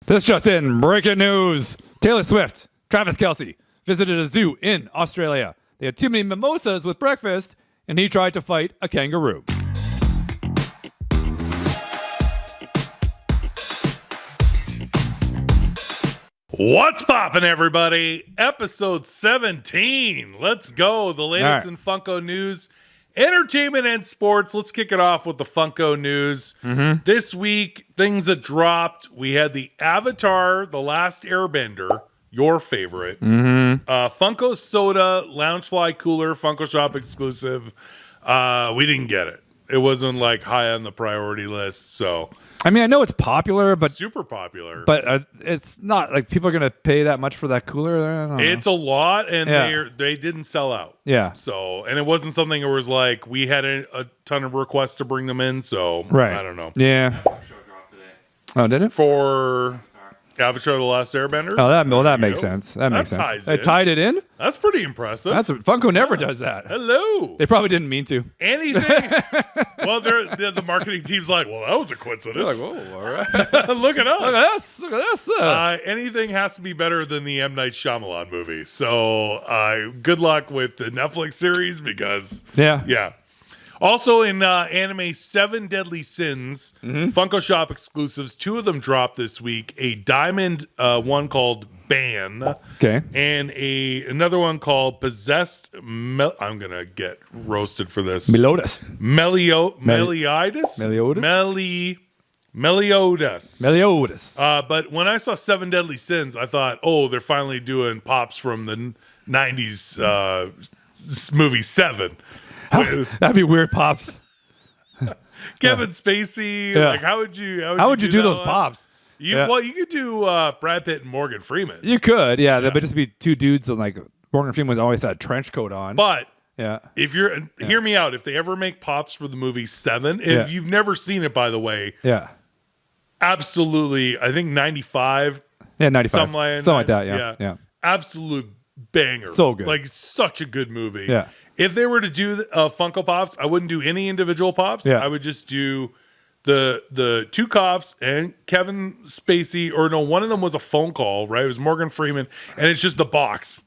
This just in, breaking news. Taylor Swift, Travis Kelce, visited a zoo in Australia. They had too many mimosas with breakfast, and he tried to fight a kangaroo. What's poppin', everybody? Episode 17. Let's go. The latest in Funko news, entertainment, and sports. Let's kick it off with the Funko news. This week, things that dropped. We had the Avatar, The Last Airbender, your favorite. Funko Soda, Loungefly Cooler, Funko Shop exclusive. We didn't get it. It wasn't like high on the priority list, so... I mean, I know it's popular, but super popular. But it's not like people are going to pay that much for that cooler. It's a lot, and they didn't sell out. Yeah. So, and it wasn't something that was like we had a ton of requests to bring them in. So, I don't know. Yeah. Oh, did it? For Avatar: The Last Airbender. Oh, that makes sense. That makes sense. They tied it in. That's pretty impressive. Funko never does that. Hello. They probably didn't mean to. Anything. Well, the marketing team's like, well, that was a coincidence. They're like, whoa, all right. Look at us. Look at this. Look at this. Anything has to be better than the M. Night Shyamalan movie. So, good luck with the Netflix series because, yeah. Also in anime 7 Deadly Sins, Funko Shop exclusives, 2 of them dropped this week. A diamond one called Ban. Okay. And another one called Possessed. I'm going to get roasted for this. Meliodas. Meliodas? Meliodas. But when I saw 7 Deadly Sins, I thought, oh, they're finally doing pops from the 90s movie 7. That'd be weird pops. Kevin Spacey. Like, how would you do those pops? Well, you could do Brad Pitt and Morgan Freeman. You could, That would just be 2 dudes, and like Morgan Freeman always had a trench coat on. But if you're hear me out, if they ever make pops for the movie 7, if you've never seen it, by the way, absolutely. I think 95. Yeah, 95. Something like that. Yeah. Absolute banger. So good. Like, such a good movie. Yeah. If they were to do Funko Pops, I wouldn't do any individual Pops. Yeah. I would just do the 2 cops and Kevin Spacey, or no, one of them was a phone call, right? It was Morgan Freeman, and it's just the box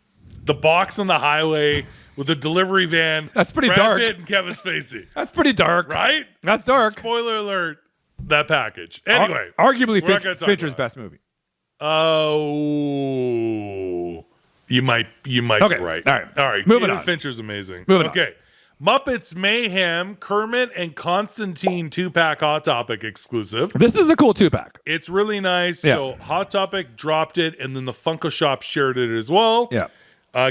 on the highway with the delivery van. That's pretty Brad dark. Pitt and Kevin Spacey. That's pretty dark, right? That's dark. Spoiler alert. That package. Anyway, arguably Fincher's best movie. Oh. You might be right. All right. Moving on. Fincher's amazing. Moving on. Muppets Mayhem, Kermit and Constantine 2-pack Hot Topic exclusive. This is a cool 2-pack. It's really nice. Yeah. So Hot Topic dropped it, and then the Funko Shop shared it as well. Yeah.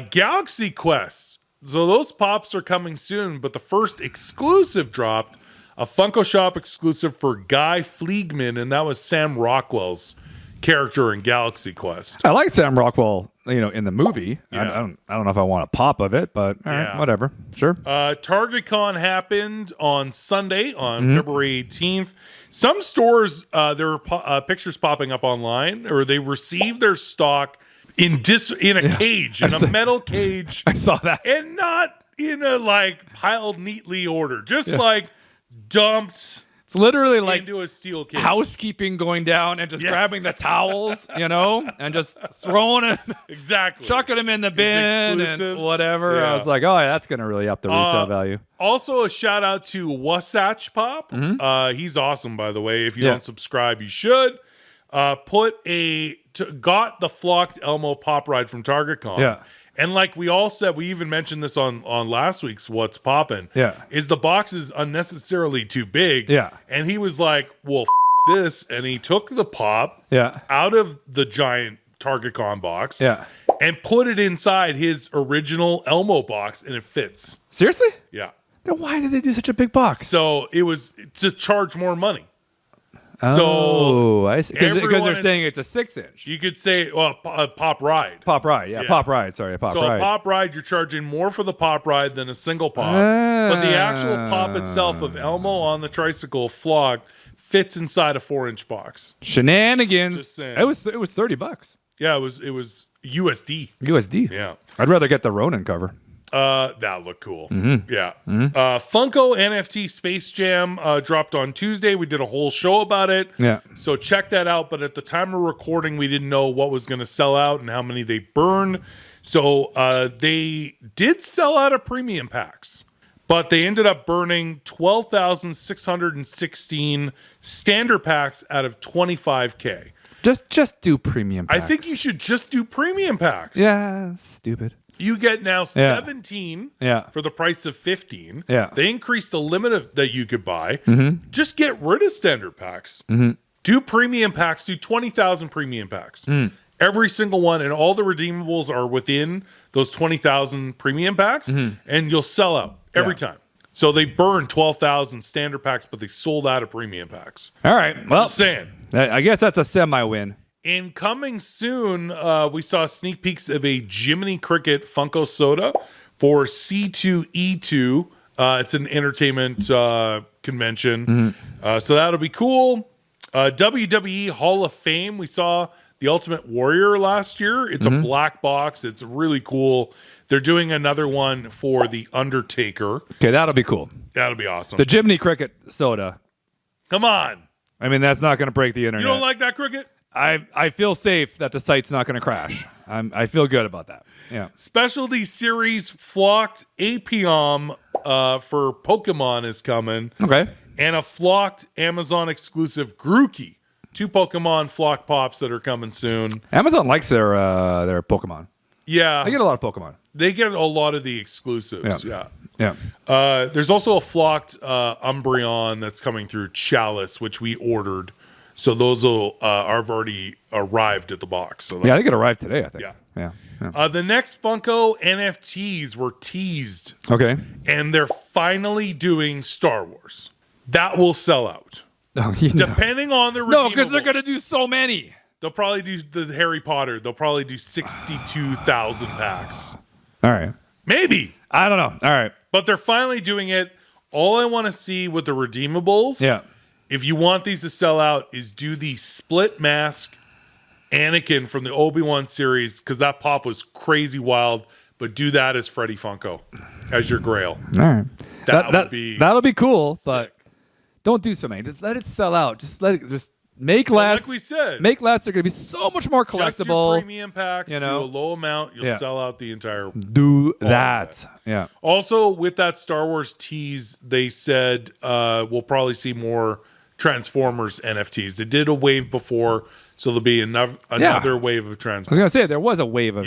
Galaxy Quest. So those pops are coming soon, but the first exclusive dropped, a Funko Shop exclusive for Guy Fleegman, and that was Sam Rockwell's character in Galaxy Quest. I like Sam Rockwell, in the movie. I don't know if I want a pop of it, but whatever. Sure. TargetCon happened on Sunday, on February 18th. Some stores, there were pictures popping up online, or they received their stock in a cage, in a metal cage. I saw that. And not in a, piled neatly order. Just, dumped... It's literally like into a steel cage. Housekeeping going down and just grabbing the towels, and just throwing it, chucking them in the bin and whatever. Yeah. I was like, oh, that's going to really up the resale value. Also, a shout out to Wasatch Pop. He's awesome, by the way. If you don't subscribe, you should. Got the Flocked Elmo Pop Ride from TargetCon. Yeah. And like we all said, we even mentioned this on last week's What's Poppin'. Yeah. Is the box is unnecessarily too big. Yeah. And he was like, well, this. And he took the pop out of the giant TargetCon box and put it inside his original Elmo box, and it fits. Seriously? Yeah. Then why did they do such a big box? So it was to charge more money. Oh, I see. Because they're saying it's a 6-inch. You could say, a Pop Ride. Pop Ride, Pop Ride. Sorry, Pop Ride. So a Pop Ride, you're charging more for the Pop Ride than a single pop. But the actual pop itself of Elmo on the tricycle flogged fits inside a 4-inch box. Shenanigans. Just saying. It was $30. Yeah, it was USD. USD. Yeah. I'd rather get the Ronin cover. That looked cool. Yeah. Funko NFT Space Jam dropped on Tuesday. We did a whole show about it. Yeah. So check that out. But at the time of recording, we didn't know what was going to sell out and how many they burned. So they did sell out of premium packs, but they ended up burning 12,616 standard packs out of 25K. Just do premium packs. I think you should just do premium packs. Yeah, stupid. You get now 17 for the price of 15. Yeah. They increased the limit that you could buy. Just get rid of standard packs. Do premium packs. Do 20,000 premium packs. Every single one, and all the redeemables are within those 20,000 premium packs, and you'll sell out every time. So they burned 12,000 standard packs, but they sold out of premium packs. All right. Well, Just saying. I guess that's a semi-win. And coming soon, we saw sneak peeks of a Jiminy Cricket Funko Soda for C2E2. It's an entertainment convention. So that'll be cool. WWE Hall of Fame. We saw the Ultimate Warrior last year. It's a black box. It's really cool. They're doing another one for The Undertaker. Okay, that'll be cool. That'll be awesome. The Jiminy Cricket soda. Come on. I mean, that's not going to break the internet. You don't like that cricket? I feel safe that the site's not going to crash. I feel good about that. Yeah. Specialty Series Flocked Apiom for Pokemon is coming. Okay. And a flocked Amazon exclusive Grookey. 2 Pokemon flock pops that are coming soon. Amazon likes their Pokemon. Yeah. They get a lot of Pokemon. They get a lot of the exclusives. Yeah. There's also a flocked Umbreon that's coming through Chalice, which we ordered. So those will have already arrived at the box. So yeah, they could arrive today, I think. Yeah. Yeah. The next Funko NFTs were teased. Okay. And they're finally doing Star Wars. That will sell out. Oh, Depending on the redeemables. No, because they're going to do so many. They'll probably do the Harry Potter. They'll probably do 62,000 packs. All right. Maybe. I don't know. All right. But they're finally doing it. All I want to see with the redeemables, if you want these to sell out, is do the split mask Anakin from the Obi-Wan series, because that pop was crazy wild, but do that as Freddy Funko, as your grail. All right. That'll be cool, sick. but don't do so many. Just let it sell out. Just let it make less. Like we said. Make less. They're going to be so much more collectible. Just do premium packs, do a low amount, you'll sell out the entire. Do that. Yeah. Also, with that Star Wars tease, they said we'll probably see more Transformers NFTs. They did a wave before, so there'll be another wave of Transformers. I was going to say, there was a wave of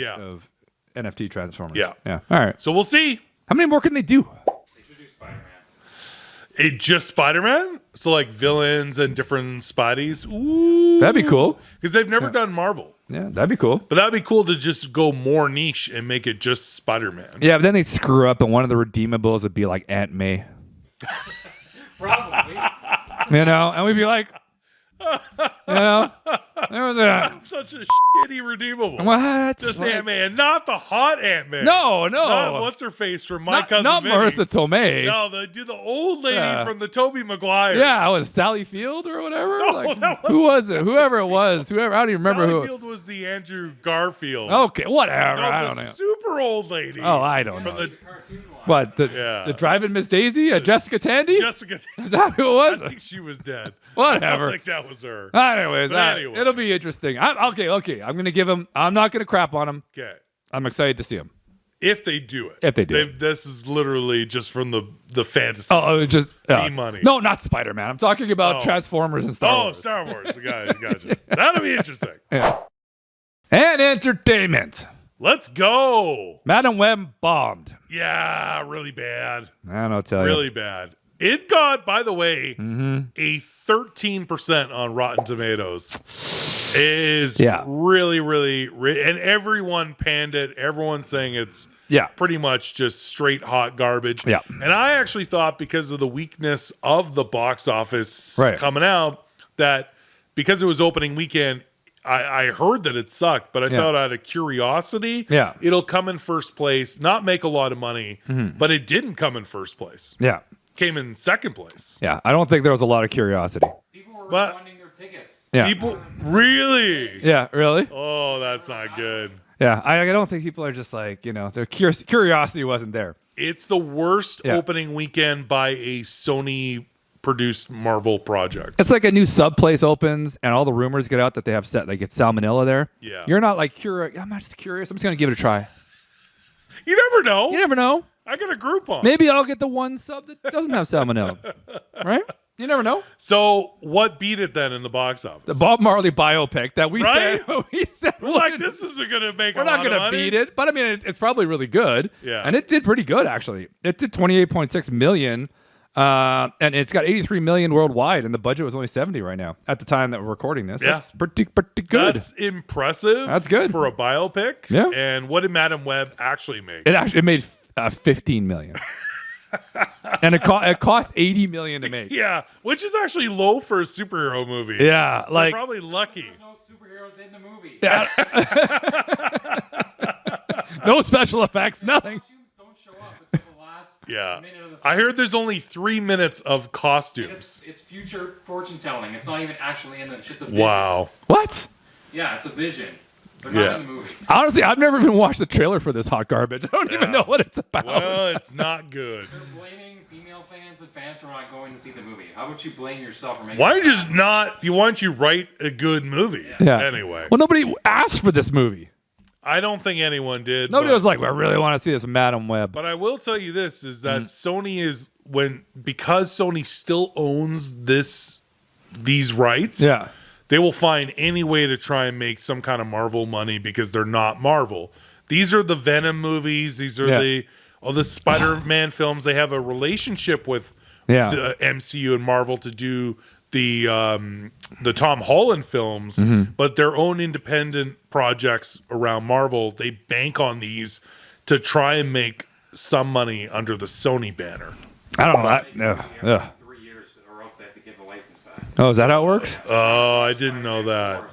NFT Transformers. Yeah. All right. So we'll see. How many more can they do? They should do Spider-Man. Just Spider-Man? So like villains and different Spideys? Ooh. That'd be cool. Because they've never done Marvel. Yeah, that'd be cool. But that'd be cool to just go more niche and make it just Spider-Man. Yeah, but then they'd screw up, and one of the redeemables would be like Aunt May. Probably. And we'd be like, there was a Such a shitty redeemable. what? Just Ant-Man, not the hot Ant-Man. No. Not what's her face from My Cousin Not Vinny. Marissa Tomei. No, the old lady from the Tobey Maguire. Yeah, it was Sally Field or whatever. No, that who was it? Whoever it was. I don't even remember Sally who. Field was the Andrew Garfield. Okay, whatever. No, I the don't know. super old lady. Oh, I don't know. From the Cartoon one. What? The Driving Miss Daisy? Jessica Tandy? Jessica. Is that who it I was? think she was dead. Whatever. I think that was her. Anyways, Anyway. it'll be interesting. Okay. I'm going to give him. I'm not going to crap on him. Okay. I'm excited to see him. If they do it. If they do it. This is literally just from the fantasy. Oh, just money. No, not Spider-Man. I'm talking about Transformers and Star Wars. Star Wars. Gotcha. That'll be interesting. Yeah. And entertainment. Let's go. Madam Web bombed. Yeah, really bad. I don't know what to tell Really you. bad. It got, by the way, a 13% on Rotten Tomatoes. It is really, and everyone panned it. Everyone's saying it's pretty much just straight hot garbage. Yeah. And I actually thought because of the weakness of the box office coming out, that because it was opening weekend, I heard that it sucked, but I thought out of curiosity, it'll come in first place, not make a lot of money, but it didn't come in first place. Yeah. Came in second place. Yeah. I don't think there was a lot of curiosity. People were But- refunding their tickets. Yeah. People really? Yeah, really? Oh, that's not good. Yeah, I don't think people are just like, their curiosity wasn't there. It's the worst opening weekend by a Sony produced Marvel project. It's like a new sub place opens and all the rumors get out that they have like it's salmonella there. Yeah. You're not like curious. I'm not just curious. I'm just going to give it a try. You never know. You never know. I got a Groupon. Maybe I'll get the one sub that doesn't have salmonella. Right? You never know. So what beat it then in the box office? The Bob Marley biopic that we said we're like, this isn't going to make. We're not going to beat it, but I mean, it's probably really good. Yeah, and it did pretty good actually. It did 28.6 million, and it's got 83 million worldwide, and the budget was only 70 right now at the time that we're recording this. Yeah, that's pretty good. That's impressive. That's good for a biopic. Yeah. And what did Madam Web actually make? It made 15 million. And it cost 80 million to make. Yeah, which is actually low for a superhero movie. Yeah, so like probably lucky. There's no superheroes in the movie. Yeah. No special effects, nothing. Costumes don't show up until the last minute of the film. I heard there's only 3 minutes of costumes. It's future fortune telling. It's not even actually in the shit's a vision. Wow. What? Yeah, it's a vision. They're not in the movie. Honestly, I've never even watched the trailer for this hot garbage. I don't even know what it's about. Well, it's not good. They're blaming female fans and fans for not going to see the movie. How about you blame yourself for making Why don't you write a good movie? Yeah. Anyway. Well, nobody asked for this movie. I don't think anyone did. Nobody was like, well, I really want to see this Madam Web. But I will tell you this, is that Sony because Sony still owns these rights. Yeah. They will find any way to try and make some kind of Marvel money because they're not Marvel. These are the Venom movies. These are the Spider-Man films. They have a relationship with the MCU and Marvel to do the Tom Holland films, but their own independent projects around Marvel, they bank on these to try and make some money under the Sony banner. I don't know. Ugh. 3 years or else they have to give the license back. Oh, is that how it works? Oh, I didn't know that.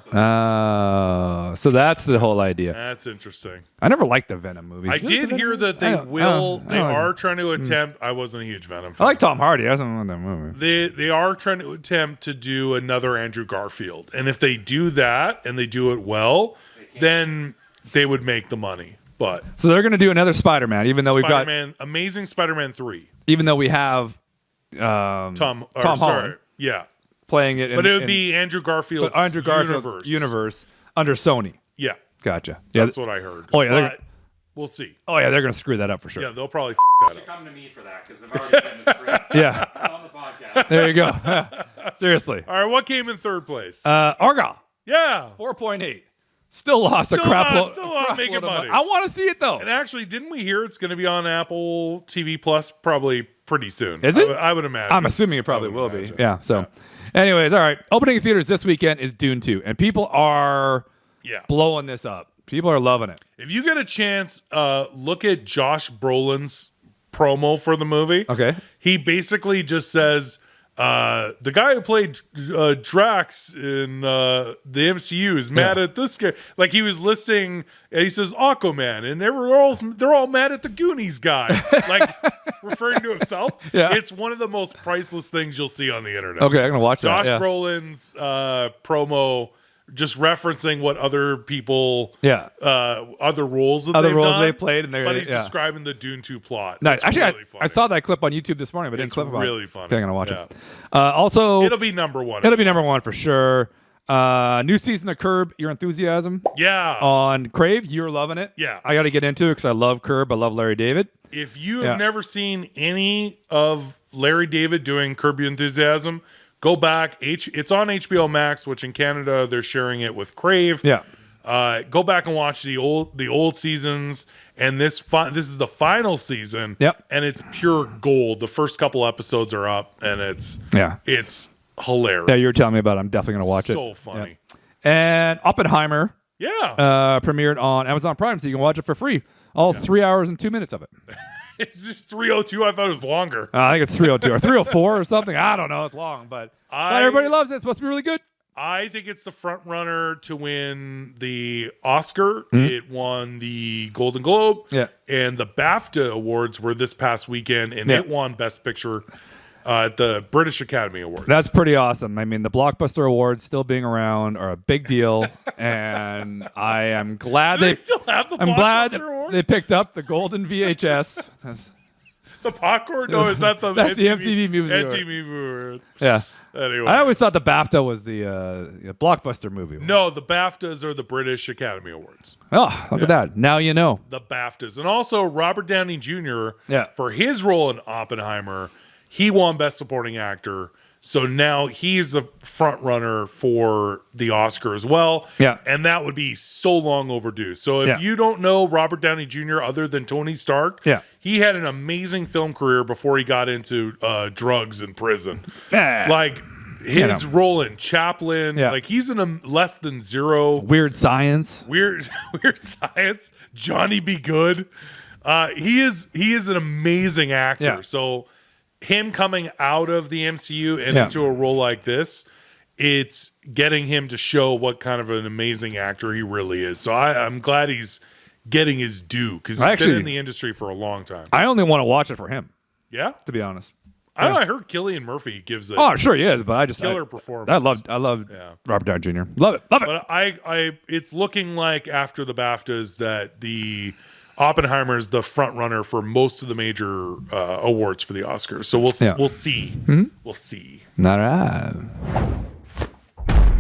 So that's the whole idea. That's interesting. I never liked the Venom movies. I did hear that they are trying to attempt. I wasn't a huge Venom fan. I like Tom Hardy. I don't want that movie. They are trying to attempt to do another Andrew Garfield. And if they do that and they do it well, then they would make the money. But so they're going to do another Spider-Man, even though we've got Amazing Spider-Man 3. Even though we have Tom Holland, yeah, playing it. But it would be Andrew Garfield's universe under Sony. Yeah, gotcha. That's what I heard. Oh yeah, but we'll see. Oh yeah, they're going to screw that up for sure. Yeah, they'll probably that up. Come to me for that because I've already been the script. Yeah, it's on the podcast. There you go. Seriously. All right, what came in third place? Argyle. Yeah, 4.8. Still lost a crap load. Still not making money. I want to see it though. And actually, didn't we hear it's going to be on Apple TV Plus probably pretty soon? Is it? I would imagine. I'm assuming it probably will be. Yeah. So, anyways, all right. Opening in theaters this weekend is Dune 2, and people are blowing this up. People are loving it. If you get a chance, look at Josh Brolin's promo for the movie. Okay. He basically just says, the guy who played Drax in the MCU is mad at this guy. Like he was listing, and he says Aquaman, and they're all mad at the Goonies guy, like referring to himself. Yeah. It's one of the most priceless things you'll see on the internet. Okay, I'm gonna watch Josh that. Brolin's promo, just referencing what other people, other roles that they've done, they played, and but he's describing the Dune 2 plot. Nice. Actually, really I saw that clip on YouTube this morning, but didn't it's clip it on. really funny. Okay, I'm gonna watch it. Also, it'll be number one. It'll be number one for sure. New season of Curb Your Enthusiasm. Yeah. On Crave, you're loving it. Yeah. I got to get into it because I love Curb. I love Larry David. If you have never seen any of Larry David doing Curb Your Enthusiasm, go back. It's on HBO Max, which in Canada they're sharing it with Crave. Yeah. Go back and watch the old seasons, and this is the final season. Yep. And it's pure gold. The first couple episodes are up, and it's hilarious. Yeah, you were telling me about it. I'm definitely gonna watch it. So funny. Yeah. And Oppenheimer. Yeah. Premiered on Amazon Prime, so you can watch it for free. All 3 hours and 2 minutes of it. It's just 3:02. I thought it was longer. I think it's 3:02 or 3:04 or something. I don't know. It's long, but everybody loves it. It's supposed to be really good. I think it's the front runner to win the Oscar. It won the Golden Globe. Yeah. And the BAFTA awards were this past weekend, and it won Best Picture. at the British Academy Awards. That's pretty awesome. I mean, the Blockbuster Awards still being around are a big deal, and I am glad they still have the I'm glad Award? they picked up the golden VHS. The popcorn? No, is that the That's the MTV Movie Award. MTV Awards. Yeah. Anyway. I always thought the BAFTA was the Blockbuster movie. No, the BAFTAs are the British Academy Awards. Oh, look at that. Now you know. The BAFTAs. And also Robert Downey Jr., Yeah. for his role in Oppenheimer, he won Best Supporting Actor. So now he's a front runner for the Oscar as well. Yeah. And that would be so long overdue. So if Yeah. you don't know Robert Downey Jr. other than Tony Stark, Yeah. he had an amazing film career before he got into drugs in prison. Yeah. Like his role in Chaplin, Yeah. like he's in a Less Than Zero. Weird Science. Weird Science. Johnny Be Good. He is an amazing actor. Yeah. So him coming out of the MCU and Yeah. into a role like this, it's getting him to show what kind of an amazing actor he really is. So I'm glad he's getting his due because he's been in the industry for a long time. I only want to watch it for him, Yeah? to be honest. I heard Cillian Murphy gives Oh, I'm sure he is, but I just killer performance. I love Robert Downey Jr. Love it. But it's looking like after the BAFTAs that the Oppenheimer is the front runner for most of the major awards for the Oscars. So we'll see. Mm-hmm. We'll see. All right.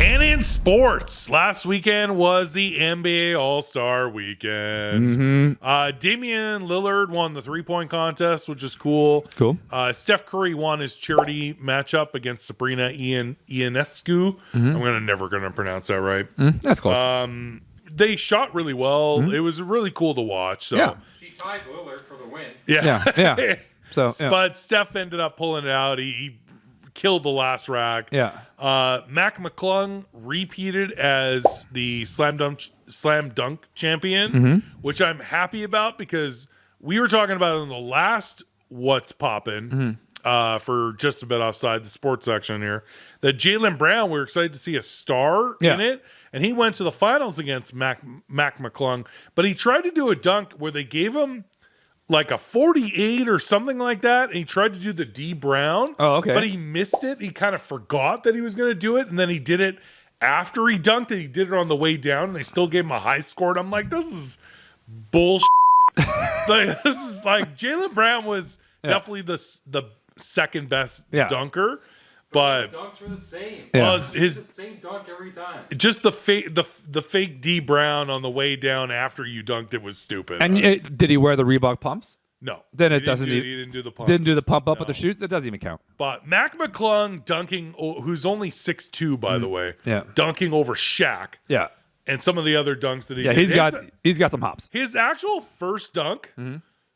And in sports, last weekend was the NBA All-Star Weekend. Mm-hmm. Damian Lillard won the three-point contest, which is cool. Cool. Steph Curry won his charity matchup against Sabrina Ionescu. I'm never gonna pronounce that right. That's close. They shot really well. It was really cool to watch. So. Yeah. She tied Lillard for the win. Yeah. So, But Steph ended up pulling it out. He killed the last rack. Yeah. Mac McClung repeated as the slam dunk champion, which I'm happy about because we were talking about it in the last What's Poppin', for just a bit offside the sports section here, that Jaylen Brown, we were excited to see a star in it. And he went to the finals against Mac McClung, but he tried to do a dunk where they gave him like a 48 or something like that, and he tried to do the D Brown. Oh, okay. But he missed it. He kind of forgot that he was going to do it, and then he did it after he dunked it. He did it on the way down, and they still gave him a high score. And I'm like, this is bullshit. Like, this is like Jaylen Brown was definitely the second best dunker. But his dunks were the same. well, It's the same dunk every time. just the fake D Brown on the way down after you dunked it was stupid. And did he wear the Reebok pumps? No, Then it he doesn't. He didn't do the pump. Didn't do the pump up with the shoots. That doesn't even count. But Mac McClung dunking, who's only 6'2", by the way, dunking over Shaq. Yeah. And some of the other dunks that he Yeah. did. He's got some hops. His actual first dunk,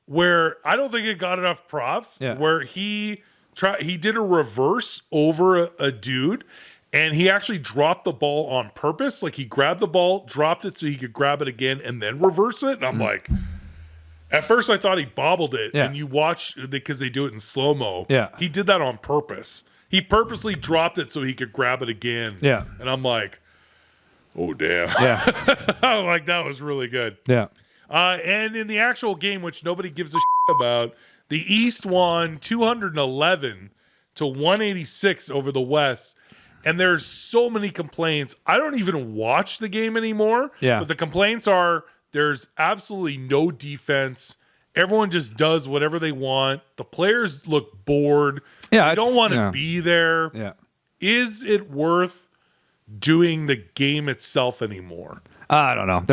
where I don't think it got enough props, where he did a reverse over a dude, and he actually dropped the ball on purpose. Like he grabbed the ball, dropped it so he could grab it again, and then reverse it. And I'm like, at first I thought he bobbled it, and you watch because they do it in slow mo. Yeah, he did that on purpose. He purposely dropped it so he could grab it again. Yeah, and I'm like, oh damn. Yeah, I'm like that was really good. Yeah. And in the actual game, which nobody gives a shit about, the East won 211 to 186 over the West. And there's so many complaints. I don't even watch the game anymore. Yeah. But the complaints are there's absolutely no defense. Everyone just does whatever they want. The players look bored. Yeah. They don't want to be there. Yeah. Is it worth doing the game itself anymore? I don't know.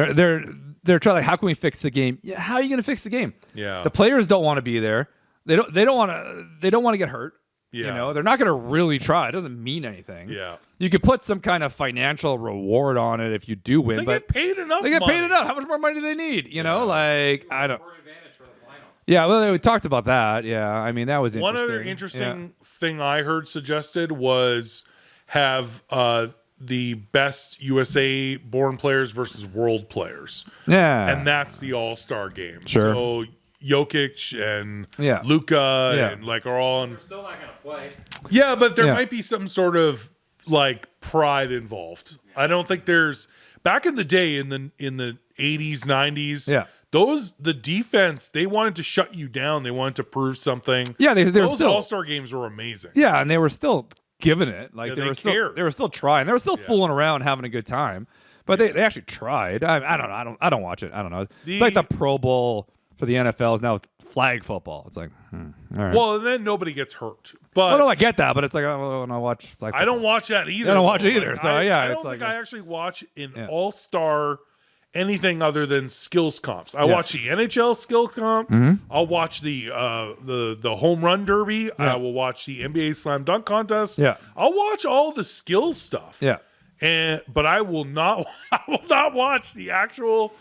They're trying like, how can we fix the game? Yeah, how are you going to fix the game? Yeah. The players don't want to be there. They don't want to get hurt. Yeah. You know, they're not going to really try. It doesn't mean anything. Yeah. You could put some kind of financial reward on it if you do win. They but get paid enough. They get money. paid enough. How much more money do they need? You know, like I don't. Advantage for the finals. Yeah, well, we talked about that. Yeah, I mean that was interesting. One other interesting thing I heard suggested was have the best USA born players versus world players. Yeah, and that's the All-Star game. Sure. So Jokic and Luka and like are all on. They're still not going to play. Yeah, but there might be some sort of like pride involved. I don't think there's back in the day in the 80s, 90s. Yeah. the defense, they wanted to shut you down. They wanted to prove something. Yeah, they were those still All-Star games were amazing. Yeah, and they were still giving it. Like they were still trying. They were still fooling around, having a good time. But they actually tried. I don't know. I don't watch it. I don't know. It's like the Pro Bowl for the NFL is now flag football. It's like, all right. Well, and then nobody gets hurt. But no, I get that, but it's like, oh, when I watch flag football. I don't watch that either. I don't watch it either. So I it's don't like think I actually watch an All-Star anything other than skills comps. I watch the NHL skill comp. I'll watch the home run derby. I will watch the NBA slam dunk contest. Yeah. I'll watch all the skill stuff. Yeah. But I will not watch the actual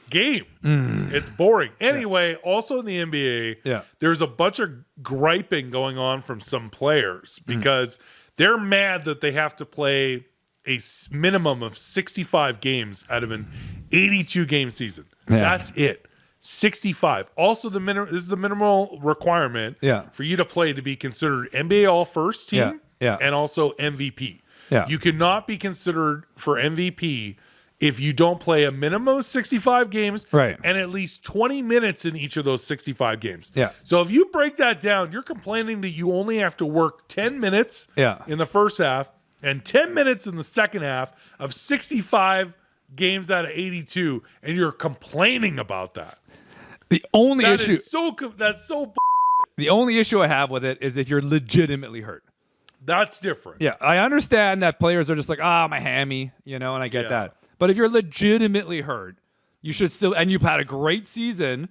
game. It's boring. Anyway, also in the NBA, there's a bunch of griping going on from some players because they're mad that they have to play a minimum of 65 games out of an 82 game season. That's it. 65. Also, this is the minimal requirement for you to play to be considered NBA All First Team and also MVP. You cannot be considered for MVP if you don't play a minimum of 65 games and at least 20 minutes in each of those 65 games. So if you break that down, you're complaining that you only have to work 10 minutes in the first half and 10 minutes in the second half of 65 games out of 82, and you're complaining about that. The only issue the only issue I have with it is if you're legitimately hurt. That's different. Yeah, I understand that players are just like, my hammy, and I get that. But if you're legitimately hurt, you should still, and you've had a great season,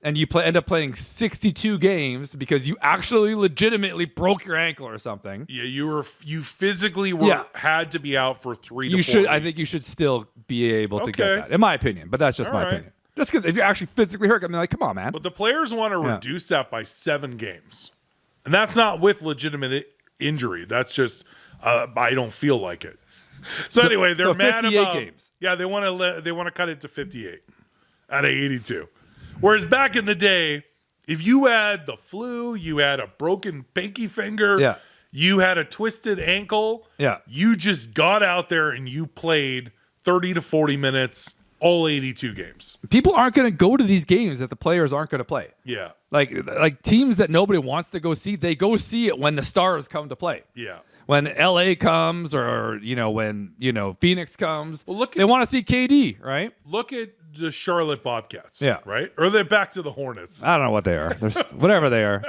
and you end up playing 62 games because you actually legitimately broke your ankle or something. Yeah, you physically had to be out for 3 to 4 weeks. I think you should still be able to get that, in my opinion. But that's just my opinion. Just because if you're actually physically hurt, I'm like, come on, man. But the players want to reduce that by 7 games, and that's not with legitimate injury. That's just I don't feel like it. So anyway, they're mad about games. Yeah, they want to cut it to 58 out of 82. Whereas back in the day, if you had the flu, you had a broken pinky finger, you had a twisted ankle, you just got out there and you played 30 to 40 minutes, all 82 games. People aren't going to go to these games if the players aren't going to play. Yeah. Like teams that nobody wants to go see, they go see it when the stars come to play. Yeah. When LA comes or, when, Phoenix comes, they want to see KD, right? Look at the Charlotte Bobcats. Yeah. Right? Or they're back to the Hornets. I don't know what they are. There's whatever they are.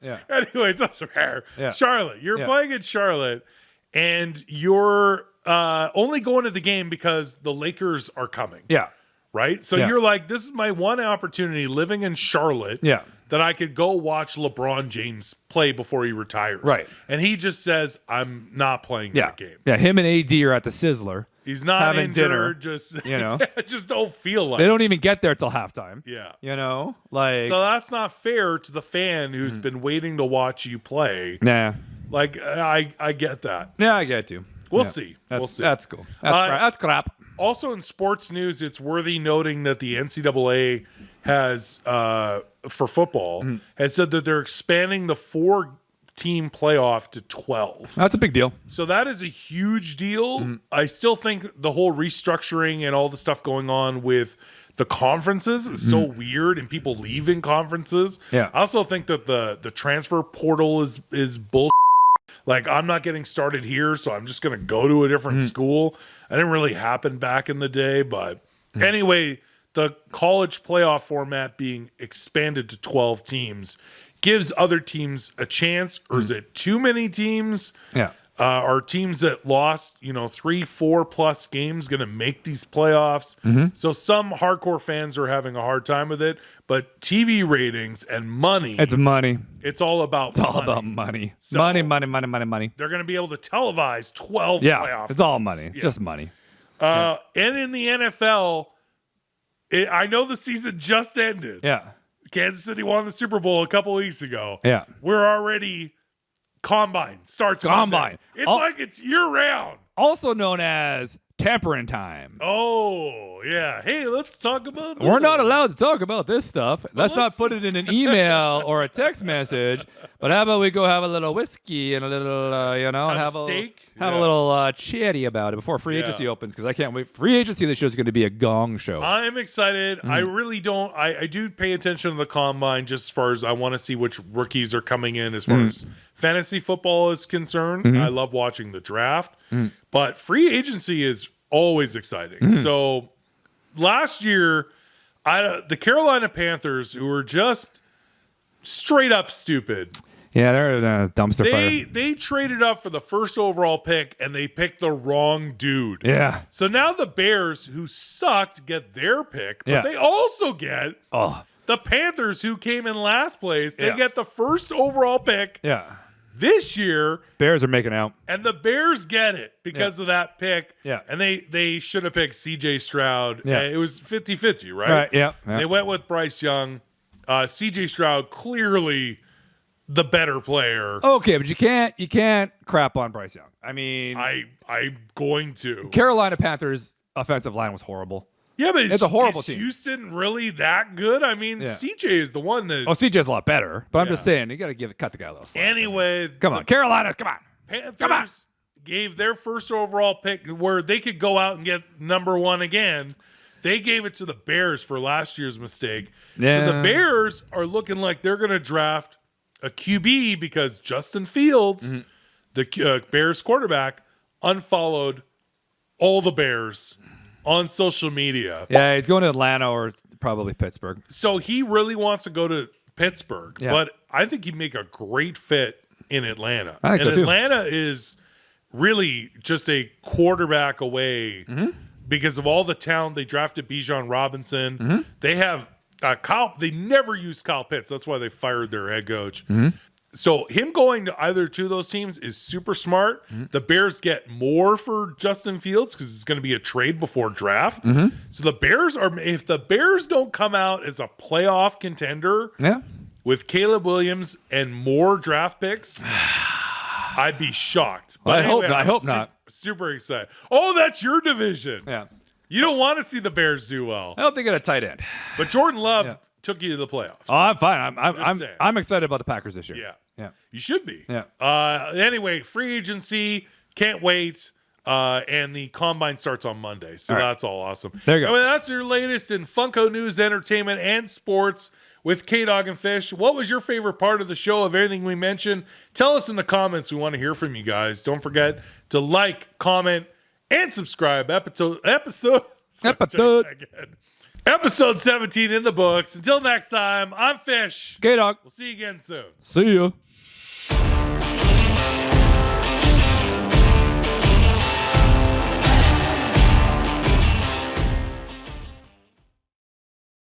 Yeah. Anyway, it doesn't matter. Yeah. Charlotte. You're playing in Charlotte and you're only going to the game because the Lakers are coming. Yeah. Right? So you're like, this is my one opportunity living in Charlotte. Yeah. That I could go watch LeBron James play before he retires. Right. And he just says, I'm not playing that game. Yeah, him and AD are at the Sizzler. He's not having injured, dinner, just just don't feel like they don't even get there till halftime. Yeah. So that's not fair to the fan who's been waiting to watch you play. Nah. Like I get that. Yeah, I get you. We'll see. We'll see. That's cool. That's crap. Also in sports news, it's worthy noting that the NCAA has for football has said that they're expanding the 4-team playoff to 12. That's a big deal. So that is a huge deal. I still think the whole restructuring and all the stuff going on with the conferences is so weird and people leaving conferences. Yeah. I also think that the transfer portal is bullshit. Like, I'm not getting started here, so I'm just going to go to a different school. That didn't really happen back in the day, but anyway, the college playoff format being expanded to 12 teams gives other teams a chance, or is it too many teams? Yeah. Are teams that lost, 3-4 plus games going to make these playoffs? So some hardcore fans are having a hard time with it, but TV ratings and money. It's money. It's all about money. All about money. So money. They're going to be able to televise 12 playoff games. It's all money. It's just money. And in the NFL, I know the season just ended. Yeah. Kansas City won the Super Bowl a couple weeks ago. Yeah. We're already Combine starts Combine. It's like it's year round. Also known as tampering time. Oh, Yeah. Hey, let's talk about We're not allowed to talk about this stuff. Let's not put it in an email or a text message. But how about we go have a little whiskey and a little, and have a steak? Have a little chatty about it before free agency opens, because I can't wait. Free agency, this show is going to be a gong show. I'm excited. I really don't. I do pay attention to the combine just as far as I want to see which rookies are coming in as far as fantasy football is concerned. I love watching the draft. But free agency is always exciting. So last year, the Carolina Panthers, who were just straight up stupid. Yeah, they're a dumpster fire. They traded up for the first overall pick, and they picked the wrong dude. Yeah. So now the Bears, who sucked, get their pick, but they also get the Panthers, who came in last place. They get the first overall pick this year. Bears are making out. And the Bears get it because of that pick. Yeah. And they should have picked C.J. Stroud. Yeah. It was 50-50, right? Right, yeah. They went with Bryce Young. C.J. Stroud, clearly the better player. Okay, but you can't crap on Bryce Young. I mean, I'm going to. Carolina Panthers offensive line was horrible. Yeah, but it's a horrible is team. Houston really that good? I mean, CJ is the one that. Oh, CJ's a lot better, but I'm just saying you got to cut the guy a little slack. Anyway, come on, Carolina, come on. Panthers gave their first overall pick where they could go out and get number one again. They gave it to the Bears for last year's mistake. Yeah. So the Bears are looking like they're going to draft a QB because Justin Fields, the Bears quarterback, unfollowed all the Bears on social media. Yeah, he's going to Atlanta or probably Pittsburgh. So he really wants to go to Pittsburgh, but I think he'd make a great fit in Atlanta. I think so too. Atlanta is really just a quarterback away because of all the talent. They drafted Bijan Robinson. They have Kyle. They never used Kyle Pitts. That's why they fired their head coach. So him going to either two of those teams is super smart. The Bears get more for Justin Fields because it's going to be a trade before draft. So the Bears if the Bears don't come out as a playoff contender with Caleb Williams and more draft picks, I'd be shocked. But anyway, I hope not. Super excited. Oh, that's your division. Yeah. You don't want to see the Bears do well. I hope they get a tight end. But Jordan Love took you to the playoffs. Oh, I'm fine. I'm excited about the Packers this year. Yeah. You should be. Yeah. Anyway, free agency. Can't wait. And the combine starts on Monday. So that's all awesome. There you go. Anyway, that's your latest in Funko news, entertainment, and sports with K-Dog and Fish. What was your favorite part of the show of everything we mentioned? Tell us in the comments. We want to hear from you guys. Don't forget to like, comment, and subscribe. Episode 17 in the books. Until next time, I'm Fish. K-Dog. We'll see you again soon. See ya.